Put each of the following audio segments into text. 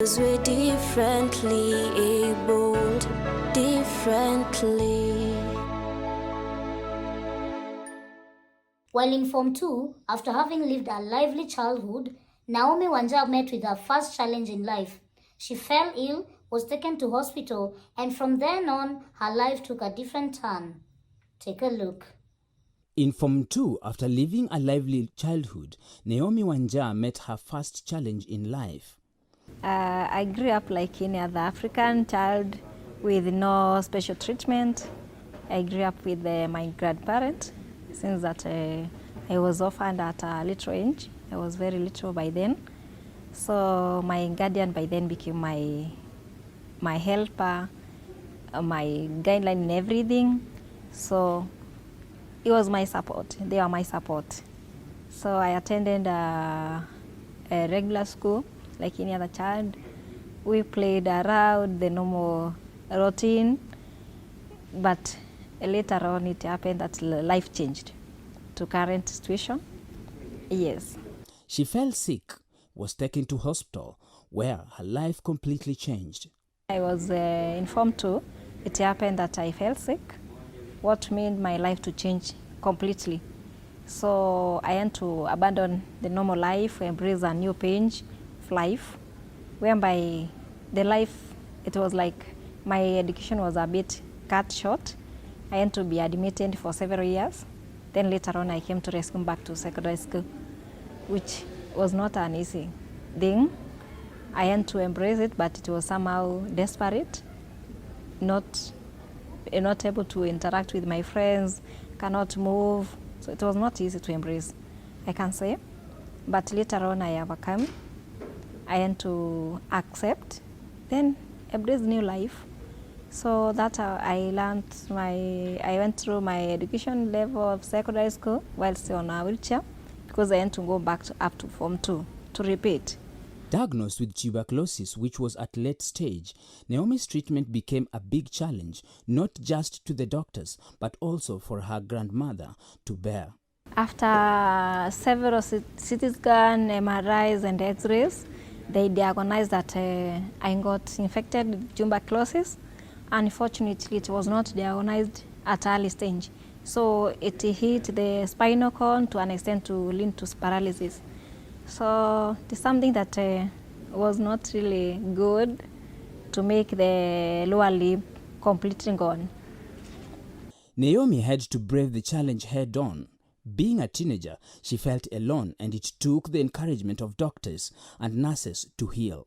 'cause we're differently abled, differently. While in Form 2, after having lived a lively childhood, Naomi Wanja met with her first challenge in life. She fell ill, was taken to hospital, and from then on, her life took a different turn. Take a look. In Form 2, after living a lively childhood, Naomi Wanja met her first challenge in life. I grew up like any other African child with no special treatment. I grew up with my grandparents since that I was orphaned at a little age. I was very little by then. So my guardian by then became my helper, my guideline in everything. So it was my support. They are my support. So I attended a regular school like any other child. We played around the normal routine, but later on it happened that life changed to current situation. Yes. She fell sick, was taken to hospital, where her life completely changed. I was in Form 2. It happened that I fell sick, what made my life to change completely. So I had to abandon the normal life, embrace a new page of life, whereby the life, it was like my education was a bit cut short. I had to be admitted for several years. Then later on I came to resume back to secondary school, which was not an easy thing. I had to embrace it, but it was somehow desperate, not able to interact with my friends, cannot move. So it was not easy to embrace, I can say. But later on I overcame. I had to accept, then embrace new life. So that I went through my education level of secondary school while still on a wheelchair, because I had to go back up to Form 2 to repeat. Diagnosed with tuberculosis, which was at late stage, Naomi's treatment became a big challenge, not just to the doctors, but also for her grandmother to bear. After several CT scans, MRIs, and X-rays, they diagnosed that I got infected with tuberculosis. Unfortunately, it was not diagnosed at early stage. So it hit the spinal cord to an extent to lead to paralysis. So it's something that was not really good, to make the lower limb completely gone. Naomi had to brave the challenge head on. Being a teenager, she felt alone, and it took the encouragement of doctors and nurses to heal.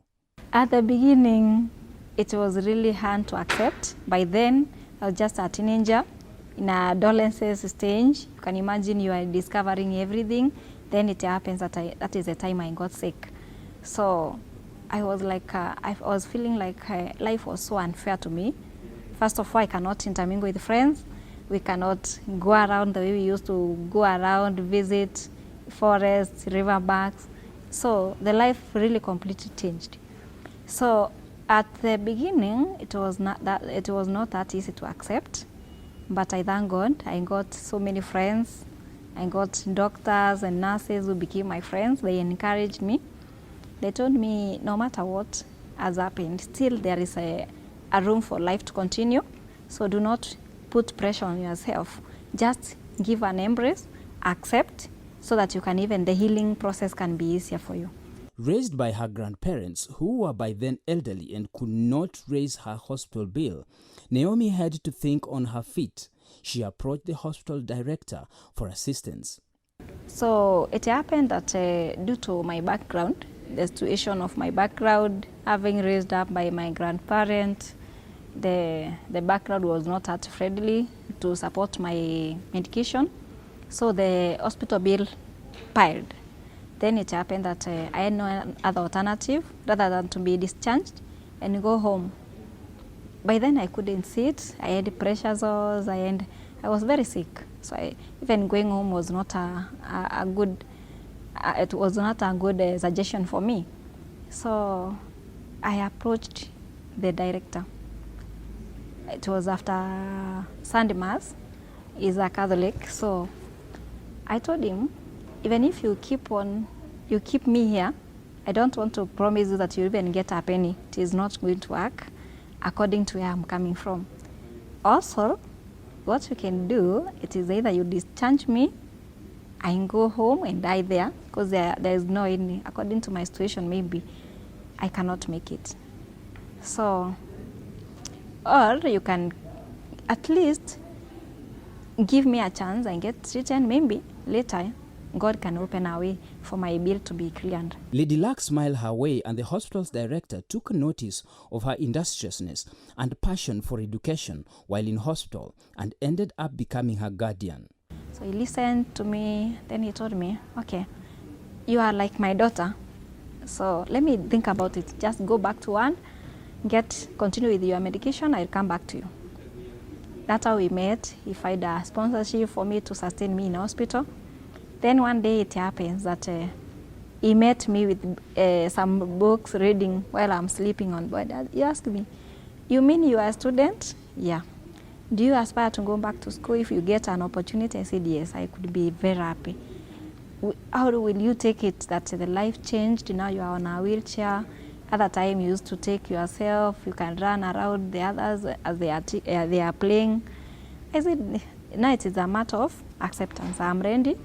At the beginning, it was really hard to accept. By then, I was just a teenager in an adolescence stage. You can imagine you are discovering everything. Then it happens that that is the time I got sick. So I was like, I was feeling like life was so unfair to me. First of all, I cannot intermingle with friends. We cannot go around the way we used to go around, visit forests, riverbanks. So the life really completely changed. So at the beginning, it was not that easy to accept, but I thank God I got so many friends. I got doctors and nurses who became my friends. They encouraged me. They told me no matter what has happened, still there is a room for life to continue. So do not put pressure on yourself. Just give an embrace, accept, so that you can even the healing process can be easier for you. Raised by her grandparents, who were by then elderly and could not raise her hospital bill, Naomi had to think on her feet. She approached the hospital director for assistance. So it happened that due to my background, the situation of my background, having raised up by my grandparents, the background was not that friendly to support my medication. So the hospital bill piled. Then it happened that I had no other alternative rather than to be discharged and go home. By then I couldn't sit. I had pressure sores. I was very sick. So even going home was not a good. It was not a good suggestion for me. So I approached the director. It was after Sunday Mass. He's a Catholic, so I told him, even if you keep me here, I don't want to promise you that you even get a penny. It is not going to work according to where I'm coming from. Also, what you can do, it is either you discharge me, I go home and die there, because there is no any, according to my situation, maybe I cannot make it. So, or you can at least give me a chance and get treated. Maybe later God can open a way for my bill to be cleared. Lady Luck smiled her way, and the hospital's director took notice of her industriousness and passion for education while in hospital, and ended up becoming her guardian. So he listened to me, then he told me, okay, you are like my daughter, so let me think about it. Just go back to one, continue with your medication, I'll come back to you. That's how we met. He found a sponsorship for me to sustain me in hospital. Then one day it happens that he met me with some books reading while I'm sleeping on bed. He asked me, you mean you are a student? Yeah. Do you aspire to go back to school if you get an opportunity? I said, yes, I could be very happy. How will you take it that the life changed, now you are on a wheelchair? Other time you used to take yourself, you can run around the others as they are playing. I said, now it is a matter of acceptance. I'm ready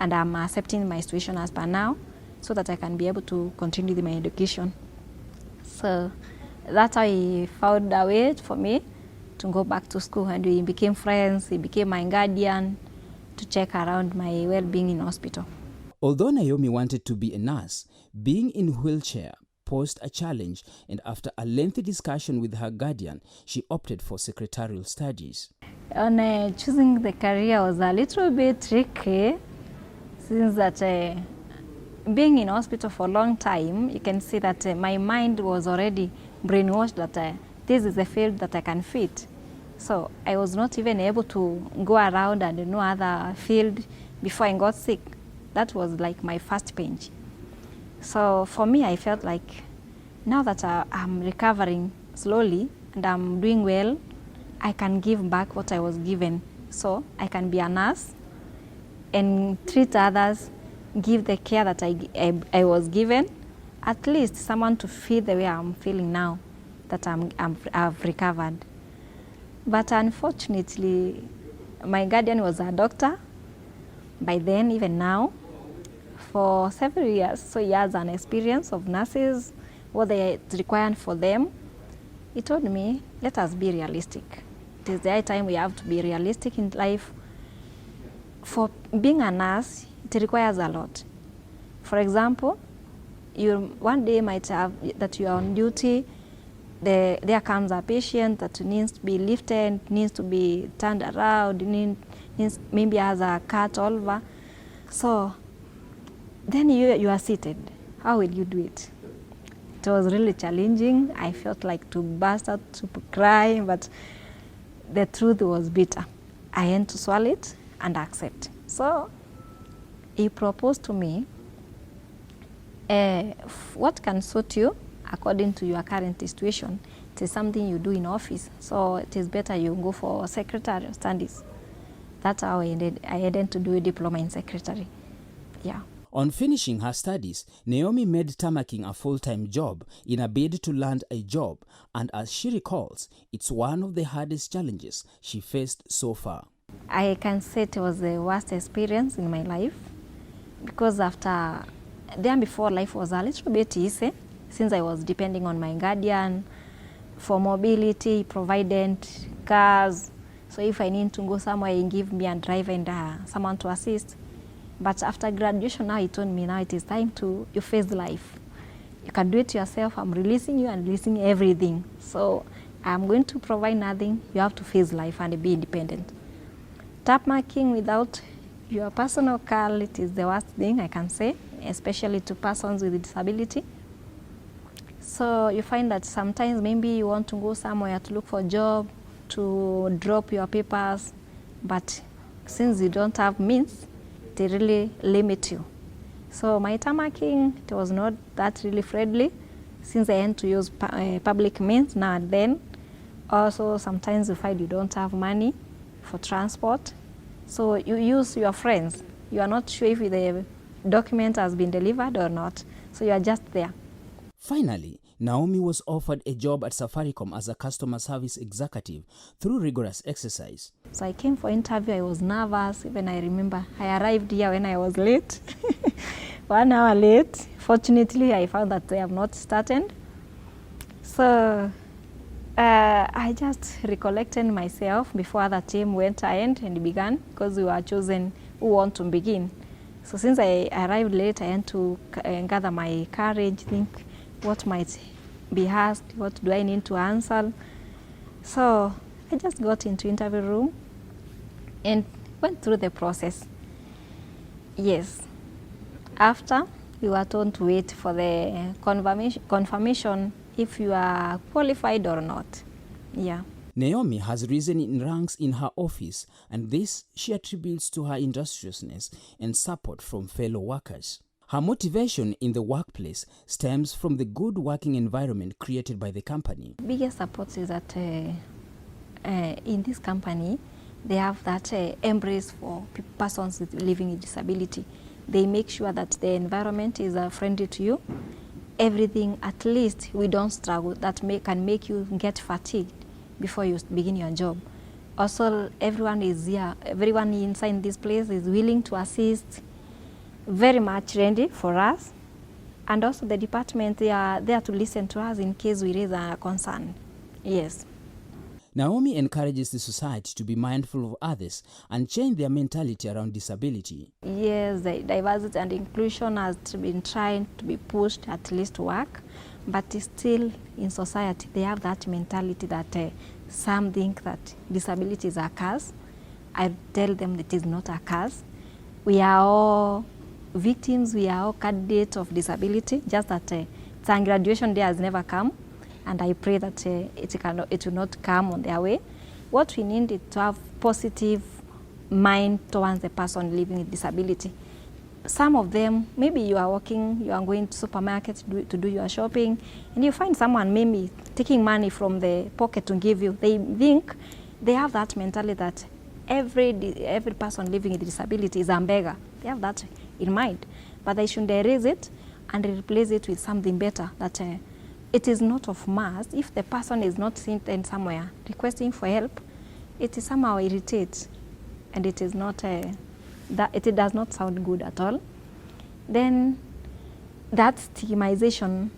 and I'm accepting my situation as per now so that I can be able to continue with my education. So that's how he found a way for me to go back to school, and we became friends. He became my guardian to check around my well-being in hospital. Although Naomi wanted to be a nurse, being in a wheelchair posed a challenge, and after a lengthy discussion with her guardian, she opted for secretarial studies. On choosing the career was a little bit tricky, since that being in hospital for a long time, you can see that my mind was already brainwashed that this is a field that I can fit. So I was not even able to go around and know other field before I got sick. That was like my first pinch. So for me, I felt like now that I'm recovering slowly and I'm doing well, I can give back what I was given. So I can be a nurse and treat others, give the care that I was given, at least someone to feel the way I'm feeling now that I've recovered. But unfortunately, my guardian was a doctor by then, even now, for several years. So he has an experience of nurses, what it's required for them. He told me, let us be realistic. It is the high time we have to be realistic in life. For being a nurse, it requires a lot. For example, you one day might have that you are on duty, there comes a patient that needs to be lifted, needs to be turned around, needs maybe has a cut over. So then you are seated. How will you do it? It was really challenging. I felt like to burst out, to cry, but the truth was bitter. I had to swallow it and accept. So he proposed to me, what can suit you according to your current situation. It is something you do in office, so it is better you go for secretarial studies. That's how I ended to do a diploma in secretary. Yeah. On finishing her studies, Naomi made tamaking a full-time job in a bid to land a job, and as she recalls, it's one of the hardest challenges she faced so far. I can say it was the worst experience in my life, because after then before, life was a little bit easy, since I was depending on my guardian for mobility, provided cars. So if I need to go somewhere, he give me a driver and someone to assist. But after graduation, now he told me, now it is time you face life. You can do it yourself. I'm releasing you and releasing everything. So I'm going to provide nothing. You have to face life and be independent. Tap marking without your personal car, it is the worst thing I can say, especially to persons with disability. So you find that sometimes maybe you want to go somewhere to look for a job, to drop your papers, but since you don't have means, they really limit you. So my tamaking, it was not that really friendly, since I had to use public means now and then. Also, sometimes you find you don't have money for transport, so you use your friends. You are not sure if the document has been delivered or not. So you are just there. Finally, Naomi was offered a job at Safaricom as a customer service executive through rigorous exercise. So I came for interview, I was nervous. Even I remember I arrived here when I was late, 1 hour late. Fortunately, I found that they have not started. So I just recollected myself before the team went ahead and began, because we were chosen who want to begin. So since I arrived late, I had to gather my courage, think what might be asked, what do I need to answer. So I just got into interview room and went through the process. Yes. After, we were told to wait for the confirmation if you are qualified or not. Yeah. Naomi has risen in ranks in her office, and this she attributes to her industriousness and support from fellow workers. Her motivation in the workplace stems from the good working environment created by the company. Biggest support is that in this company, they have that embrace for persons with living with disability. They make sure that the environment is friendly to you. Everything, at least we don't struggle, that can make you get fatigued before you begin your job. Also, everyone is here, everyone inside this place is willing to assist, very much ready for us. And also the department, they are there to listen to us in case we raise a concern. Yes. Naomi encourages the society to be mindful of others and change their mentality around disability. Yes, the diversity and inclusion has been trying to be pushed at least work, but still in society they have that mentality that some think that disability is a curse. I tell them that it is not a curse. We are all victims, we are all candidates of disability, just that some graduation day has never come. And I pray that it will not come on their way. What we need is to have positive mind towards the person living with disability. Some of them, maybe you are working, you are going to supermarket to do your shopping, and you find someone maybe taking money from the pocket to give you. They think, they have that mentality that every person living with disability is a beggar. They have that in mind. But they should erase it and replace it with something better, that it is not of mass. If the person is not sitting somewhere requesting for help, it is somehow irritates, and it is not it does not sound good at all. Then that stigmatization,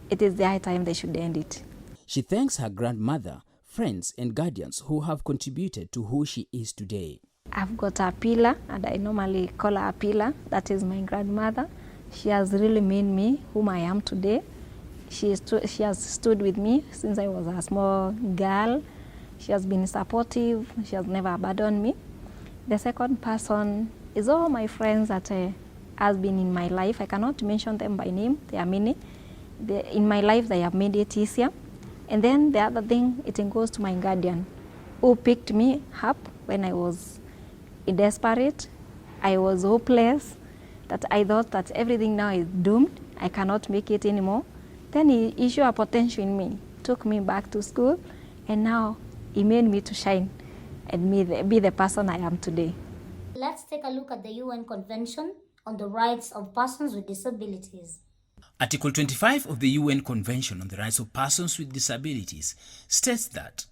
it is the high time they should end it. She thanks her grandmother, friends and guardians who have contributed to who she is today. I've got a pillar, and I normally call her a pillar. That is my grandmother. She has really made me whom I am today. She has stood with me since I was a small girl. She has been supportive. She has never abandoned me. The second person is all my friends that has been in my life. I cannot mention them by name. There are many. In my life, they have made it easier. And then the other thing, it goes to my guardian, who picked me up when I was desperate. I was hopeless, that I thought that everything now is doomed. I cannot make it anymore. Then he saw a potential in me, took me back to school, and now he made me to shine and be the person I am today. Let's take a look at the UN Convention on the Rights of Persons with Disabilities. Article 25 of the UN Convention on the Rights of Persons with Disabilities states that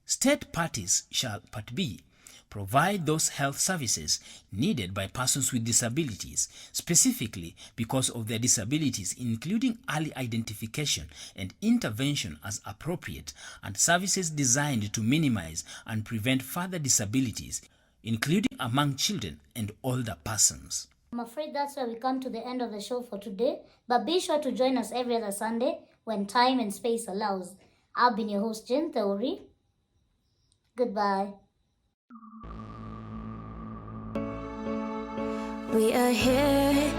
state parties shall, Part B, provide those health services needed by persons with disabilities, specifically because of their disabilities, including early identification and intervention as appropriate, and services designed to minimize and prevent further disabilities, including among children and older persons. I'm afraid that's where we come to the end of the show for today, but be sure to join us every other Sunday when time and space allows. I've been your host, Jen Theory. Goodbye. We are here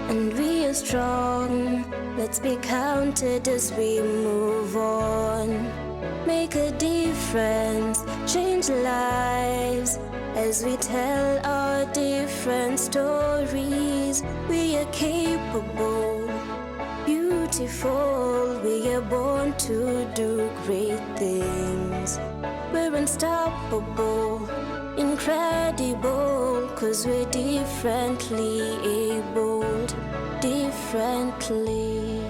and we are strong. Let's be counted as we move on. Make a difference, change lives as we tell our different stories. We are capable, beautiful. We are born to do great things. We're unstoppable. incredible, 'cause we're differently abled, differently.